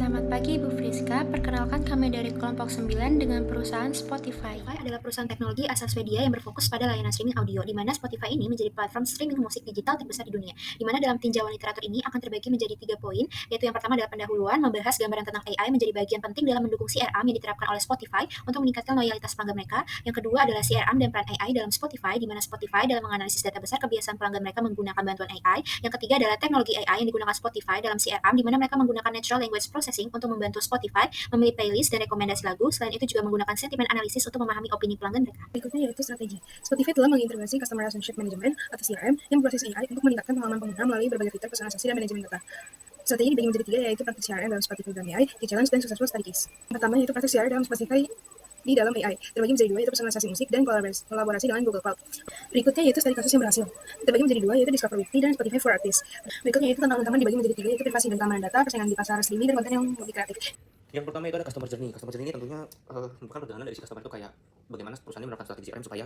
Selamat pagi Ibu Friska, perkenalkan kami dari kelompok 9 dengan perusahaan Spotify. Spotify adalah perusahaan teknologi asal Swedia yang berfokus pada layanan streaming audio, di mana Spotify ini menjadi platform streaming musik digital terbesar di dunia. Di mana dalam tinjauan literatur ini akan terbagi menjadi 3 poin, yaitu yang pertama adalah pendahuluan, membahas gambaran tentang AI menjadi bagian penting dalam mendukung CRM yang diterapkan oleh Spotify untuk meningkatkan loyalitas pelanggan mereka. Yang kedua adalah CRM dan peran AI dalam Spotify, di mana Spotify dalam menganalisis data besar kebiasaan pelanggan mereka menggunakan bantuan AI. Yang ketiga adalah teknologi AI yang digunakan Spotify dalam CRM, di mana mereka menggunakan natural language processing untuk membantu Spotify memilih playlist dan rekomendasi lagu. Selain itu juga menggunakan sentimen analisis untuk memahami opini pelanggan mereka. Berikutnya yaitu strategi. Spotify telah mengintegrasi Customer Relationship Management atau CRM yang berbasis AI untuk meningkatkan pengalaman pengguna melalui berbagai fitur personalisasi dan manajemen data. Strategi dibagi menjadi 3, yaitu praktik CRM dalam Spotify dan AI, key challenge, dan successful study case. Yang pertama yaitu praktik CRM dalam Spotify di dalam AI, terbagi menjadi 2, yaitu personalisasi musik dan kolaborasi dengan Google Cloud. Berikutnya yaitu studi kasus yang berhasil, terbagi menjadi 2, yaitu Discover Weekly dan Spotify for Artists. Berikutnya yaitu tantangan utama dibagi menjadi 3, yaitu privasi dan keamanan data, persaingan di pasar streaming, dan konten yang lebih kreatif. Yang pertama itu ada customer journey. Customer journey ini tentunya bukan perjalanan dari si customer itu, kayak bagaimana perusahaan ini menerapkan strategi CRM supaya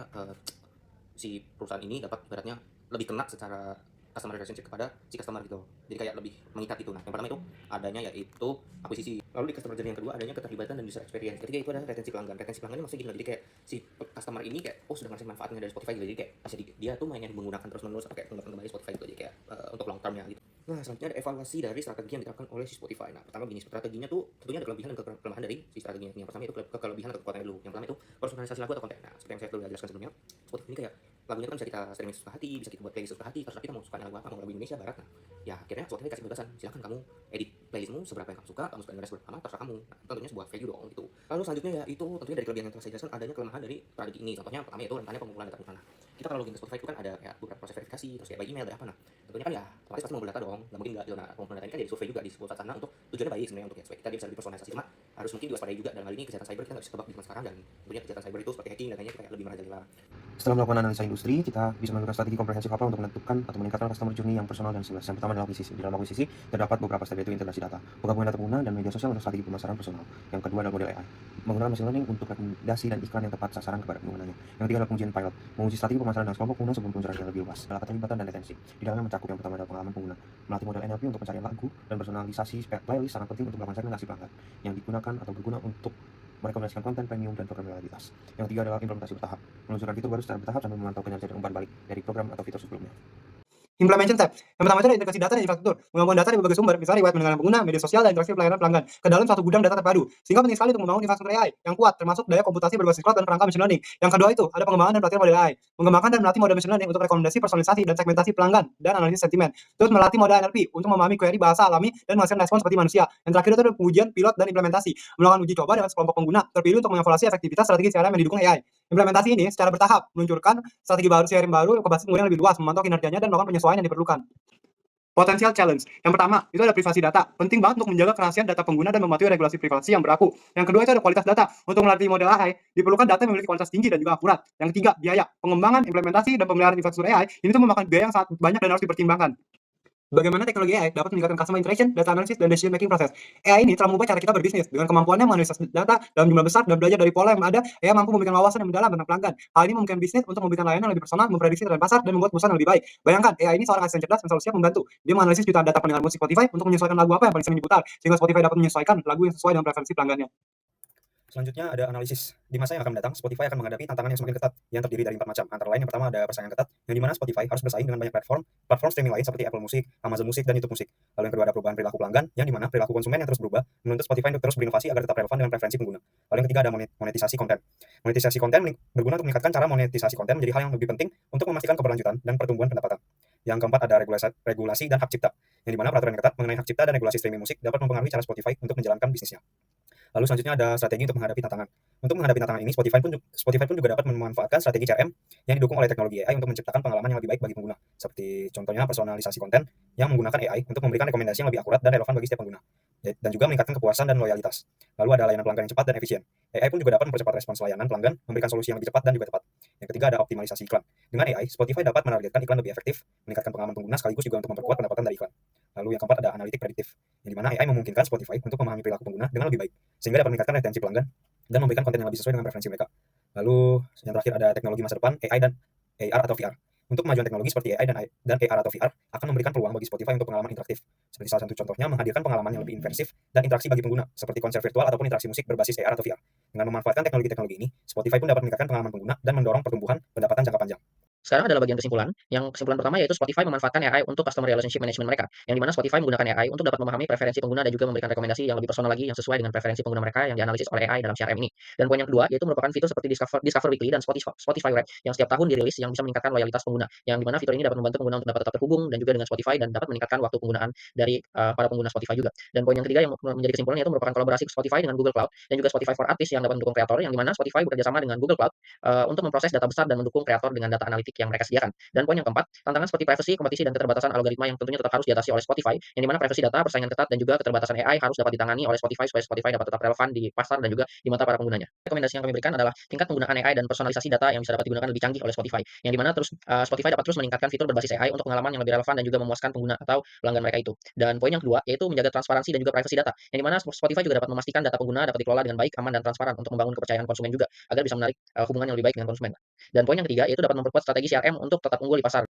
si perusahaan ini dapat ibaratnya lebih kena secara customer relationship kepada si customer gitu. Jadi kayak lebih mengikat gitu. Nah, yang pertama itu adanya yaitu akuisisi. Lalu di customer journey yang kedua adanya keterlibatan dan user experience. Ketiga itu adalah retensi pelanggan. Retensi pelanggan ini maksudnya gini, jadi kayak si customer ini kayak sudah ngerasain manfaatnya dari Spotify gitu. Jadi kayak dia tuh main yang menggunakan terus-menerus atau kayak menggunakan kembali Spotify gitu. Jadi kayak untuk long termnya gitu. Nah, selanjutnya ada evaluasi dari strategi yang diterapkan oleh si Spotify. Nah, pertama begini, strateginya tuh tentunya ada kelebihan dan kelemahan dari si strateginya. Yang pertama itu kelebihan atau kekuatannya dulu. Yang pertama itu personalisasi lagu atau konten. Nah, seperti yang saya sudah jelaskan sebelumnya, Spotify ini kayak lagunya kan bisa kita streaming sesuka hati, bisa kita buat playlist sesuka hati, terus kita mau suka lagu apa, mau lagu Indonesia, Barat. Nah, ya akhirnya Spotify kasih kebebasan, silakan kamu edit playlistmu seberapa yang kamu suka suka dengar seberapa lama, terserah kamu. Nah, tentunya sebuah value dong gitu. Lalu selanjutnya ya itu tentunya dari kelebihan yang telah saya jelaskan, adanya kelemahan dari strategi ini. Contohnya pertama itu rentannya pengumpulan data pengguna. Nah, kita kalau login ke Spotify itu kan ada kayak beberapa proses verifikasi, terus kayak by email, ada apa. Nah, tentunya kan ya otomatis pasti ngumpul data dong, nggak mungkin nggak gitu. Nah, pengumpulan data ini kan jadi survei juga di sebuah sana untuk tujuannya baik sebenarnya, untuk ya supaya kita bisa lebih personalisasi, cuma harus mungkin diwaspadai juga dalam hal ini kejahatan cyber. Kita nggak bisa tebak di zaman sekarang, dan tentunya kejahatan cyber itu seperti hacking dan lainnya kayak lebih merajalela. Setelah melakukan analisa industri, kita bisa melakukan strategi komprehensif apa untuk menentukan atau meningkatkan customer journey yang personal dan seamless. Yang pertama adalah akuisisi. Di dalam akuisisi terdapat beberapa step, yaitu integrasi data, penggabungan data pengguna, dan media sosial untuk strategi pemasaran personal. Yang kedua adalah model AI, menggunakan machine learning untuk rekomendasi dan iklan yang tepat sasaran kepada penggunanya. Yang ketiga adalah pengujian pilot, menguji strategi pemasaran dengan kelompok pengguna sebelum peluncuran yang lebih luas. Adalah keterlibatan dan retensi. Di dalamnya mencakup yang pertama adalah pengalaman pengguna, melatih model NLP untuk pencarian lagu dan personalisasi playlist sangat penting untuk melakukan segmentasi pelanggan yang digunakan atau berguna untuk merekomendasikan konten premium dan program loyalitas. Yang ketiga adalah implementasi bertahap, meluncurkan fitur baru secara bertahap sambil memantau kinerja dan umpan balik dari program atau fitur sebelumnya. Implementation step. Yang pertama itu adalah integrasi data dan infrastruktur. Menggabungkan data dari berbagai sumber, misalnya riwayat pendengaran pengguna, media sosial, dan interaksi pelayanan pelanggan ke dalam satu gudang data terpadu. Sehingga penting sekali untuk membangun infrastruktur AI yang kuat, termasuk daya komputasi berbasis cloud dan perangkat machine learning. Yang kedua itu ada pengembangan dan pelatihan model AI. Mengembangkan dan melatih model machine learning untuk rekomendasi, personalisasi, dan segmentasi pelanggan dan analisis sentimen. Terus melatih model NLP untuk memahami query bahasa alami dan menghasilkan respons seperti manusia. Yang terakhir itu ada pengujian, pilot, dan implementasi. Melakukan uji coba dengan sekelompok pengguna terpilih untuk mengevaluasi efektivitas strategi CRM yang didukung AI. Implementasi ini secara bertahap meluncurkan strategi baru CRM baru ke basis kemudian lebih luas, memantau kinerjanya dan melakukan penyesuaian yang diperlukan. Potensial challenge. Yang pertama, itu ada privasi data. Penting banget untuk menjaga kerahasiaan data pengguna dan mematuhi regulasi privasi yang berlaku. Yang kedua itu ada kualitas data. Untuk melatih model AI, diperlukan data yang memiliki kualitas tinggi dan juga akurat. Yang ketiga, biaya. Pengembangan, implementasi, dan pemeliharaan infrastruktur AI ini tuh memakan biaya yang sangat banyak dan harus dipertimbangkan. Bagaimana teknologi AI dapat meningkatkan customer interaction, data analysis, dan decision making proses. AI ini telah mengubah cara kita berbisnis. Dengan kemampuannya menganalisis data dalam jumlah besar dan belajar dari pola yang ada, AI mampu memberikan wawasan yang mendalam tentang pelanggan. Hal ini memungkinkan bisnis untuk memberikan layanan yang lebih personal, memprediksi tren pasar, dan membuat keputusan yang lebih baik. Bayangkan, AI ini seorang asisten cerdas yang selalu siap membantu. Dia menganalisis jutaan data pendengar musik Spotify untuk menyesuaikan lagu apa yang paling sering diputar, sehingga Spotify dapat menyesuaikan lagu yang sesuai dengan preferensi pelanggannya. Selanjutnya ada analisis. Di masa yang akan mendatang, Spotify akan menghadapi tantangan yang semakin ketat, yang terdiri dari 4 macam. Antara lain yang pertama ada persaingan ketat, yang dimana Spotify harus bersaing dengan banyak platform streaming lain seperti Apple Music, Amazon Music, dan YouTube Music. Lalu yang kedua ada perubahan perilaku pelanggan, yang dimana perilaku konsumen yang terus berubah, menuntut Spotify untuk terus berinovasi agar tetap relevan dengan preferensi pengguna. Lalu yang ketiga ada monetisasi konten. Monetisasi konten berguna untuk meningkatkan cara monetisasi konten menjadi hal yang lebih penting untuk memastikan keberlanjutan dan pertumbuhan pendapatan. Yang keempat ada regulasi dan hak cipta, yang dimana peraturan yang ketat mengenai hak cipta dan regulasi streaming musik dapat mempengaruhi cara Spotify untuk menjalankan bisnisnya. Lalu selanjutnya ada strategi untuk menghadapi tantangan. Untuk menghadapi tantangan ini, Spotify pun juga dapat memanfaatkan strategi CRM yang didukung oleh teknologi AI untuk menciptakan pengalaman yang lebih baik bagi pengguna. Seperti contohnya personalisasi konten yang menggunakan AI untuk memberikan rekomendasi yang lebih akurat dan relevan bagi setiap pengguna. Dan juga meningkatkan kepuasan dan loyalitas. Lalu ada layanan pelanggan yang cepat dan efisien. AI pun juga dapat mempercepat respons layanan pelanggan, memberikan solusi yang lebih cepat dan juga tepat. Yang ketiga ada optimalisasi iklan. Dengan AI, Spotify dapat menargetkan iklan lebih efektif, meningkatkan pengalaman pengguna sekaligus juga untuk memperkuat pendapatan dari iklan. Lalu yang keempat ada analitik prediktif, yang dimana AI memungkinkan Spotify untuk memahami perilaku pengguna dengan lebih baik, sehingga dapat meningkatkan retensi pelanggan dan memberikan konten yang lebih sesuai dengan preferensi mereka. Lalu yang terakhir ada teknologi masa depan, AI dan AR atau VR. Untuk kemajuan teknologi seperti AI dan AR atau VR akan memberikan peluang bagi Spotify untuk pengalaman interaktif. Seperti salah satu contohnya menghadirkan pengalaman yang lebih imersif dan interaksi bagi pengguna, seperti konser virtual ataupun interaksi musik berbasis AR atau VR. Dengan memanfaatkan teknologi-teknologi ini, Spotify pun dapat meningkatkan pengalaman pengguna dan mendorong pertumbuhan pendapatan jangka panjang. Sekarang adalah bagian kesimpulan. Yang kesimpulan pertama yaitu Spotify memanfaatkan AI untuk customer relationship management mereka, yang dimana Spotify menggunakan AI untuk dapat memahami preferensi pengguna dan juga memberikan rekomendasi yang lebih personal lagi yang sesuai dengan preferensi pengguna mereka yang dianalisis oleh AI dalam CRM ini. Dan poin yang kedua yaitu merupakan fitur seperti Discover Weekly dan Spotify Wrap yang setiap tahun dirilis yang bisa meningkatkan loyalitas pengguna. Yang dimana fitur ini dapat membantu pengguna untuk dapat tetap terhubung dan juga dengan Spotify dan dapat meningkatkan waktu penggunaan dari para pengguna Spotify juga. Dan poin yang ketiga yang menjadi kesimpulan yaitu merupakan kolaborasi Spotify dengan Google Cloud dan juga Spotify for Artists yang dapat mendukung kreator, yang dimana Spotify bekerja sama dengan Google Cloud untuk memproses data besar dan mendukung kreator dengan data analitik yang mereka sediakan. Dan poin yang keempat, tantangan seperti privacy, kompetisi, dan keterbatasan algoritma yang tentunya tetap harus diatasi oleh Spotify, yang dimana privacy data, persaingan ketat, dan juga keterbatasan AI harus dapat ditangani oleh Spotify supaya Spotify dapat tetap relevan di pasar dan juga di mata para penggunanya. Rekomendasi yang kami berikan adalah tingkat penggunaan AI dan personalisasi data yang bisa dapat digunakan lebih canggih oleh Spotify, yang dimana Spotify dapat terus meningkatkan fitur berbasis AI untuk pengalaman yang lebih relevan dan juga memuaskan pengguna atau pelanggan mereka itu. Dan poin yang kedua yaitu menjaga transparansi dan juga privacy data, yang dimana Spotify juga dapat memastikan data pengguna dapat dikelola dengan baik, aman, dan transparan untuk membangun kepercayaan konsumen juga agar bisa menarik hubungan yang lebih baik dengan konsumen. Dan poin yang ketiga yaitu dapat memperkuat strategi CRM untuk tetap unggul di pasar.